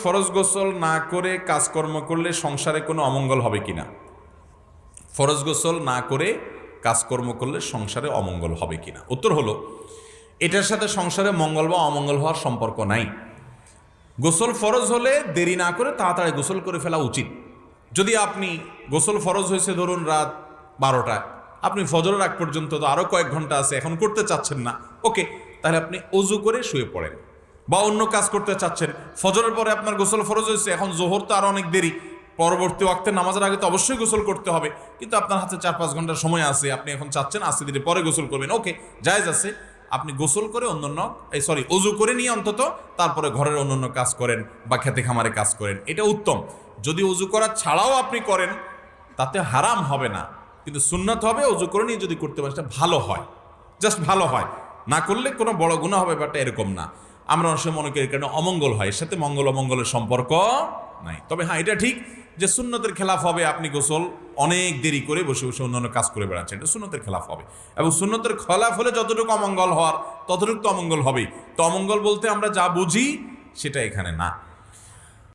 ফরজ গোসল না করে কাজকর্ম করলে সংসারে কোনো অমঙ্গল হবে কিনা? ফরজ গোসল না করে কাজকর্ম করলে সংসারে অমঙ্গল হবে কিনা? উত্তর হলো, এটার সাথে সংসারে মঙ্গল বা অমঙ্গল হওয়ার সম্পর্ক নাই। গোসল ফরজ হলে দেরি না করে তাড়াতাড়ি গোসল করে ফেলা উচিত। যদি আপনি গোসল ফরজ হয়েছে ধরুন রাত 12টায়, আপনি ফজরের আগ পর্যন্ত তো আরও কয়েক ঘন্টা আছে, এখন করতে চাচ্ছেন না, ওকে, তাহলে আপনি অজু করে শুয়ে পড়েন। বা অন্য কাজ করতে চাচ্ছেন, ফজরের পরে আপনার গোসল ফরজ হয়েছে, এখন জোহর তো আরও অনেক দেরি, পরবর্তী ওয়াক্তে নামাজের আগে তো অবশ্যই গোসল করতে হবে, কিন্তু আপনার হাতে 4-5 ঘন্টার সময় আছে, আপনি এখন চাচ্ছেন আস্তে ধীরে পরে গোসল করবেন, ওকে, জায়েজ আছে। আপনি গোসল করে অজু করে নিয়ে অন্তত তারপরে ঘরের অন্যান্য কাজ করেন বা খেতে খামারে কাজ করেন, এটা উত্তম। যদি অজু করা ছাড়াও আপনি করেন তাতে হারাম হবে না, কিন্তু সুন্নাত হবে অজু করে নিয়ে যদি করতে পারেন, সেটা ভালো হয়, জাস্ট ভালো হয়। না করলে কোনো বড় গুনাহ হবে ব্যাপারটা এরকম না। আমরা অনেক সময় মনে করি এর কারণে অমঙ্গল হয়, এর সাথে মঙ্গল অমঙ্গলের সম্পর্ক নাই। তবে হ্যাঁ, এটা ঠিক যে সুন্নতের খেলাফ হবে আপনি গোসল অনেক দেরি করে বসে বসে অন্যান্য কাজ করে বেড়াচ্ছেন, এটা সুন্নতের খেলাফ হবে। এবং সুন্নতের খেলাফ হলে যতটুকু অমঙ্গল হওয়ার ততটুকু তো অমঙ্গল হবেই। তো অমঙ্গল বলতে আমরা যা বুঝি সেটা এখানে না।